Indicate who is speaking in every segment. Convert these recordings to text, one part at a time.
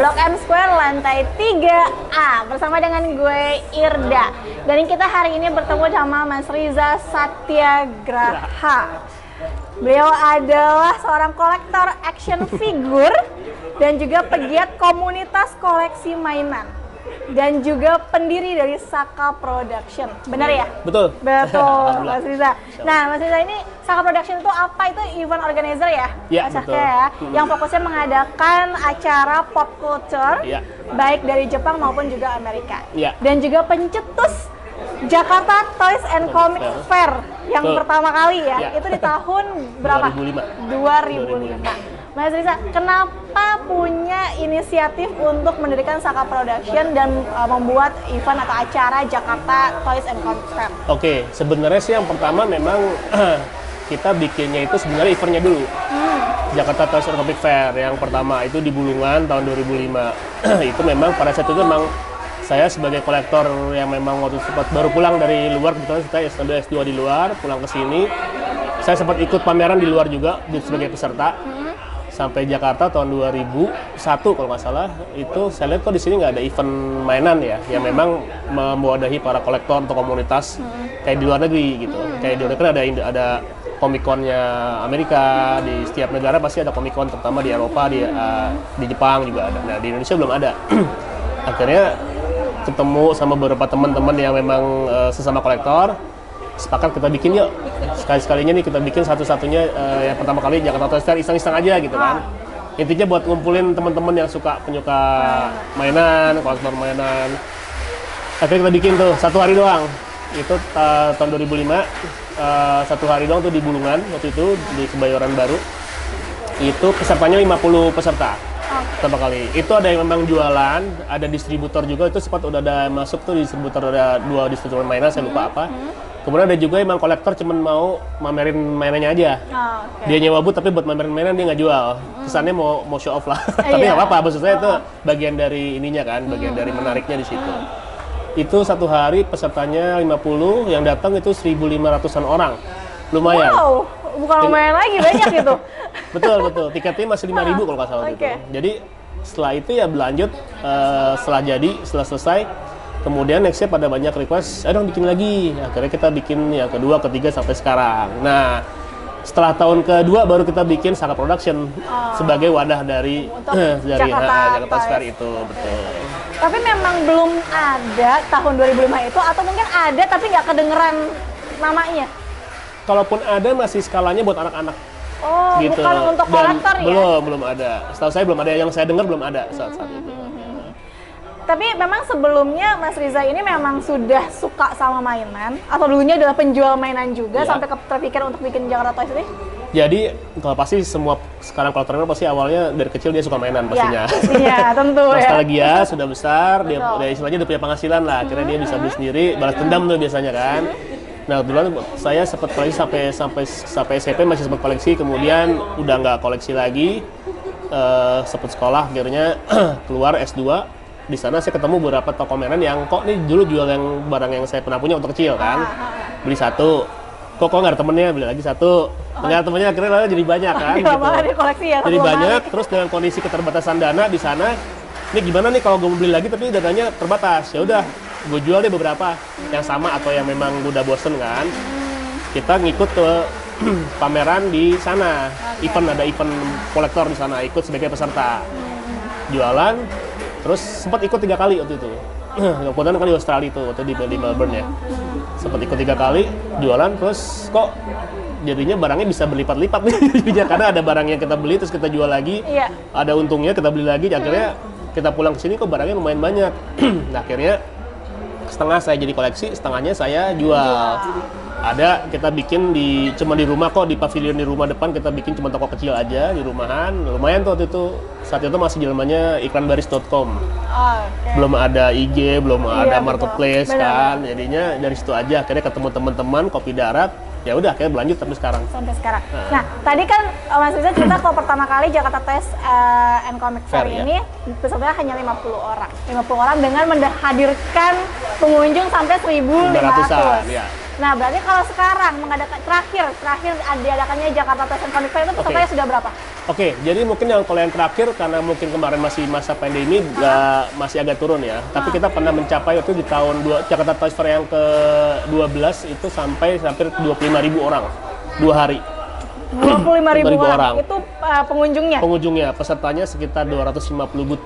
Speaker 1: Blok M Square lantai 3A bersama dengan gue Irda. Dan kita hari ini bertemu sama Mas Riza Satyagraha. Beliau adalah seorang kolektor action figure dan juga pegiat komunitas koleksi mainan. Dan juga pendiri dari Saka Production, benar ya?
Speaker 2: Betul.
Speaker 1: Betul, Mas Riza. Nah, Mas Riza ini Saka Production itu apa? Itu event organizer ya?
Speaker 2: Iya, betul.
Speaker 1: Ya, yang fokusnya mengadakan acara pop culture, baik dari Jepang maupun juga Amerika. Dan juga pencetus Jakarta Toys and Comic Fair yang pertama kali ya, itu di tahun berapa? 2005. Mas Riza, kenapa punya inisiatif untuk mendirikan Saka Production dan membuat event atau acara Jakarta Toys and Comic Fair?
Speaker 2: Oke, sebenarnya sih yang pertama memang kita bikinnya itu sebenarnya eventnya dulu. Jakarta Toys and Comic Fair yang pertama itu di Bulungan tahun 2005. Itu memang pada saat itu memang saya sebagai kolektor yang memang waktu sempat baru pulang dari luar, kebetulan saya sambil S2 di luar, pulang ke sini. Saya sempat ikut pameran di luar juga sebagai peserta. Sampai Jakarta tahun 2001 kalau nggak salah, itu saya lihat kok di sini nggak ada event mainan ya, yang memang mewadahi para kolektor atau komunitas kayak di luar negeri gitu. Kayak di luar negeri ada Comic-Con-nya Amerika, di setiap negara pasti ada Comic-Con, terutama di Eropa, di Jepang juga ada. Nah di Indonesia belum ada. Akhirnya ketemu sama beberapa teman-teman yang memang sesama kolektor, sepakat kita bikin yuk. Sekali-sekalinya nih kita bikin satu-satunya yang pertama kali Jakarta Toys Fair iseng-iseng aja gitu kan. Intinya buat ngumpulin teman-teman yang penyuka mainan, kolektor mainan. Akhirnya kita bikin tuh satu hari doang. Itu tahun 2005, satu hari doang tuh di Bulungan waktu itu di Kebayoran Baru. Itu pesertanya 50 peserta. Pertama kali. Itu ada yang memang jualan, ada distributor juga, itu sempat udah ada masuk tuh distributor, ada 2 distributor mainan, saya lupa apa. Kemudian ada juga emang kolektor cuman mau mamerin mainannya aja. Dia nyewa booth tapi buat mamerin mainan dia nggak jual. Kesannya mau show off lah. Tapi nggak apa-apa, maksud saya itu bagian dari ininya kan, bagian dari menariknya di situ. Itu satu hari pesertanya 50, yang datang itu 1.500-an orang. Lumayan.
Speaker 1: Wow, bukan lumayan lagi, banyak itu.
Speaker 2: Betul. Tiketnya masih 5.000 kalau nggak salah gitu. Jadi setelah itu ya berlanjut, setelah selesai, kemudian nextnya pada banyak request, ayo dong bikin lagi. Akhirnya kita bikin yang kedua, ketiga sampai sekarang. Nah, setelah tahun kedua baru kita bikin Saka Production sebagai wadah dari Jakarta Fair itu, betul.
Speaker 1: Tapi memang belum ada tahun 2005 itu, atau mungkin ada tapi nggak kedengeran namanya?
Speaker 2: Kalaupun ada masih skalanya buat anak-anak.
Speaker 1: Oh, gitu. Bukan untuk kolektor ya?
Speaker 2: Belum ada. Setahu saya belum ada, yang saya dengar belum ada saat itu.
Speaker 1: Tapi memang sebelumnya Mas Riza ini memang sudah suka sama mainan, atau dulunya adalah penjual mainan juga sampai terpikir untuk bikin Jakarta Toys ini?
Speaker 2: Jadi kalau pasti semua sekarang kolektor pasti awalnya dari kecil dia suka mainan pastinya.
Speaker 1: Iya, tentu ya.
Speaker 2: Nostalgia sudah besar, dia istilahnya udah punya penghasilan lah, akhirnya dia bisa beli sendiri, balas dendam tuh biasanya kan. Nah, kebetulan saya sempat koleksi sampai SMP masih sempat koleksi, kemudian udah nggak koleksi lagi, sempat sekolah, akhirnya keluar S2. Di sana saya ketemu beberapa toko mainan yang kok nih dulu jual yang barang yang saya pernah punya waktu kecil kan. Beli satu, kok nggak ada temennya, beli lagi satu. Ternyata temennya akhirnya jadi banyak kan. Gitu.
Speaker 1: Koleksi ya,
Speaker 2: jadi banyak, terus dengan kondisi keterbatasan dana di sana, ini gimana nih kalau gue mau beli lagi tapi dananya terbatas. Ya udah, gue jual deh beberapa yang sama atau yang memang udah bosen kan. Kita ngikut ke pameran di sana. Ada event kolektor di sana, ikut sebagai peserta. Jualan. Terus sempat ikut 3 kali waktu itu. Kemudian kali di Australia itu, waktu di Melbourne ya. Sempat ikut 3 kali, jualan, terus kok jadinya barangnya bisa berlipat-lipat nih. Karena ada barang yang kita beli, terus kita jual lagi. Ada untungnya, kita beli lagi, akhirnya kita pulang ke sini kok barangnya lumayan banyak. Nah akhirnya setengah saya jadi koleksi, setengahnya saya jual. Ada kita bikin cuma di rumah kok, di pavilion di rumah depan kita bikin cuma toko kecil aja di rumahan. Lumayan tuh waktu itu. Saat itu masih zamannya iklanbaris.com. Belum ada IG, belum ada marketplace kan. Jadinya dari situ aja akhirnya ketemu teman-teman Kopi Darat. Ya udah akhirnya berlanjut sampai sekarang.
Speaker 1: Nah, tadi kan Mas Riza cerita kalau pertama kali Jakarta Toys and Comic Fair ini pesertanya hanya 50 orang. 50 orang dengan menghadirkan pengunjung sampai 1.500.
Speaker 2: Ya.
Speaker 1: Nah, berarti kalau sekarang mengadakan terakhir diadakannya Jakarta Toys and Comic Fair itu pesertanya sudah berapa?
Speaker 2: Oke, jadi mungkin kalau yang terakhir karena mungkin kemarin masih masa pandemi masih agak turun ya. Tapi kita pernah mencapai itu di tahun Jakarta Toys Fair yang ke-12 itu sampai hampir 25.000 orang 2 hari.
Speaker 1: 25.000 orang. Itu pengunjungnya?
Speaker 2: Pengunjungnya, pesertanya sekitar 250 booth.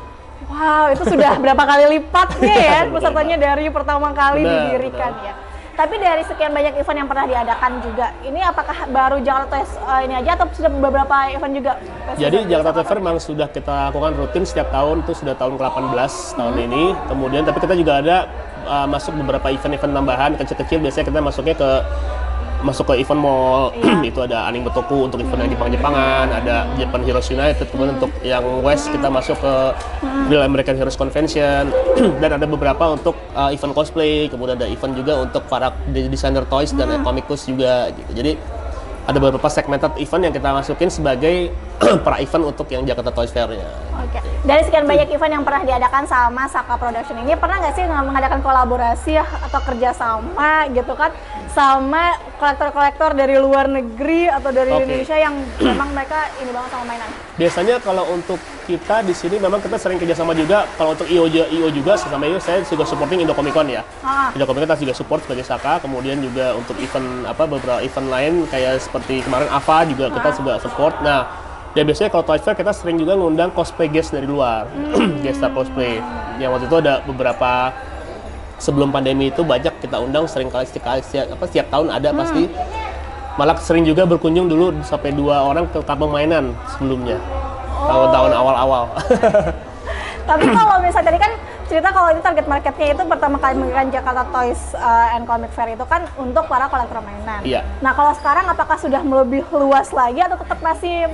Speaker 1: Wow, itu sudah berapa kali lipatnya ya pesertanya dari pertama kali didirikan ya. Tapi dari sekian banyak event yang pernah diadakan juga, ini apakah baru Jakarta Toys ini aja atau sudah beberapa event juga?
Speaker 2: Jadi Jakarta Toys Fair memang sudah kita lakukan rutin setiap tahun, itu sudah tahun ke-18 tahun ini. Kemudian tapi kita juga ada masuk beberapa event-event tambahan kecil-kecil, biasanya kita masuk ke event mall. Itu ada Aning Betoku untuk event yang Jepang-Jepangan, ada Japan Heroes United, kemudian untuk yang West kita masuk ke Real American Heroes Convention, dan ada beberapa untuk event cosplay, kemudian ada event juga untuk para desainer toys dan komikus juga gitu. Jadi ada beberapa segmented event yang kita masukin sebagai pra event untuk yang Jakarta Toys Fair-nya.
Speaker 1: Oke. Dari sekian banyak event yang pernah diadakan sama Saka Production ini, pernah nggak sih mengadakan kolaborasi atau kerjasama gitu kan sama kolektor-kolektor dari luar negeri atau dari Indonesia yang memang mereka ini banget sama mainan?
Speaker 2: Biasanya kalau untuk kita di sini memang kita sering kerjasama juga. Kalau untuk IO juga sama IO saya juga supporting Indo Comic Con ya. Indo Comic Con kita juga support sebagai Saka. Kemudian juga untuk event beberapa event lain kayak seperti kemarin AVA juga kita juga support. Nah, dan biasanya kalau Toys Fair kita sering juga ngundang cosplay guest dari luar, guest star cosplay. Yang waktu itu ada beberapa sebelum pandemi itu banyak kita undang, sering kali setiap tahun ada pasti. Malah sering juga berkunjung dulu sampai 2 orang ke kampung mainan sebelumnya, tahun-tahun awal-awal.
Speaker 1: Tapi kalau misalnya tadi kan cerita kalau itu target marketnya itu pertama kali mengadakan Jakarta Toys and Comic Fair itu kan untuk para kolektor mainan.
Speaker 2: Iya.
Speaker 1: Nah kalau sekarang apakah sudah lebih luas lagi atau tetap masih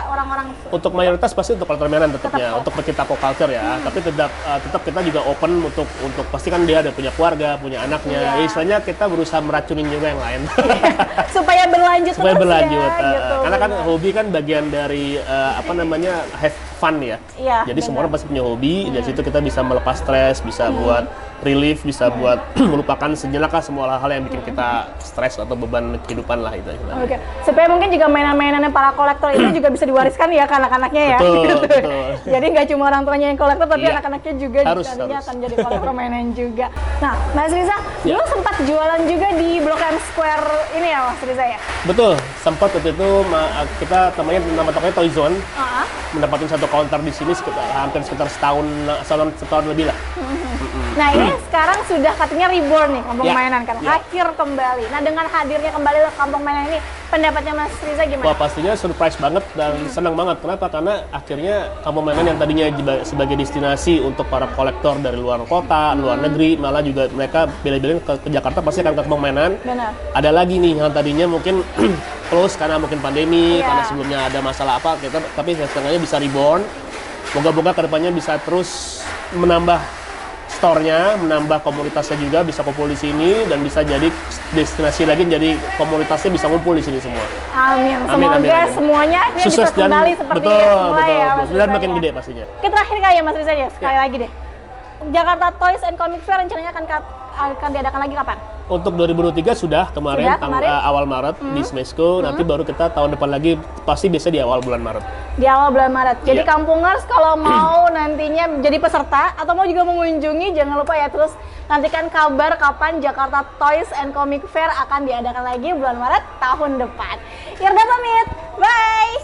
Speaker 1: orang-orang?
Speaker 2: Untuk mayoritas pasti untuk kolektor mainan tetapnya, untuk pecinta pop culture ya. Tapi tetap kita juga open untuk pasti kan dia ada punya keluarga, punya anaknya. Istilahnya kita berusaha meracunin juga yang lain.
Speaker 1: Supaya berlanjut.
Speaker 2: Supaya berlanjut.
Speaker 1: Ya, gitu.
Speaker 2: Karena kan hobi kan bagian dari have fun ya.
Speaker 1: Iya,
Speaker 2: jadi semua orang pasti punya hobi. Dari situ kita bisa melepas stres, bisa buat relief, bisa buat melupakan sejenak lah semua hal-hal yang bikin kita stres atau beban kehidupan lah itu.
Speaker 1: Oke. Supaya mungkin juga mainan-mainannya para kolektor itu juga bisa diwariskan ya ke anak-anaknya ya.
Speaker 2: Betul.
Speaker 1: Jadi nggak cuma orang tuanya yang kolektor, tapi anak-anaknya juga nantinya akan jadi kolektor mainan juga. Nah, Mas Riza, dulu sempat jualan juga di Blok M Square ini ya, Mas Riza ya?
Speaker 2: Betul, sempat waktu itu kita nama tokonya Toy Zone. Mendapatkan satu counter di sini hampir sekitar setahun lebih lah.
Speaker 1: Nah ini sekarang sudah katanya reborn nih kampung mainan kan, hadir kembali. Nah dengan hadirnya kembali ke kampung mainan ini, pendapatnya Mas Riza gimana?
Speaker 2: Wah pastinya surprise banget dan senang banget. Kenapa? Karena akhirnya kampung mainan yang tadinya sebagai destinasi untuk para kolektor dari luar kota, luar negeri, malah juga mereka bela-belain ke Jakarta pasti akan ke kampung mainan.
Speaker 1: Benar.
Speaker 2: Ada lagi nih yang tadinya mungkin close karena mungkin pandemi, karena sebelumnya ada masalah apa, tapi setengahnya bisa reborn. Moga-moga kedepannya bisa terus menambah store-nya, menambah komunitasnya juga, bisa kumpul di sini dan bisa jadi destinasi lagi, jadi komunitasnya bisa ngumpul di sini semua.
Speaker 1: Amin. Semoga semuanya
Speaker 2: sukses
Speaker 1: bisa kembali seperti semula ya, Mas Riza.
Speaker 2: Dan makin gede pastinya.
Speaker 1: Oke, terakhir kali ya Mas Riza ya, sekali lagi deh. Jakarta Toys and Comic Fair rencananya akan diadakan lagi kapan?
Speaker 2: Untuk 2023 sudah kemarin. Awal Maret di Smesco. Nanti baru kita tahun depan lagi pasti biasa di awal bulan Maret.
Speaker 1: Di awal bulan Maret. Jadi kampungers kalau mau nantinya jadi peserta atau mau juga mengunjungi, jangan lupa ya terus nantikan kabar kapan Jakarta Toys and Comic Fair akan diadakan lagi bulan Maret tahun depan. Irda pamit, bye.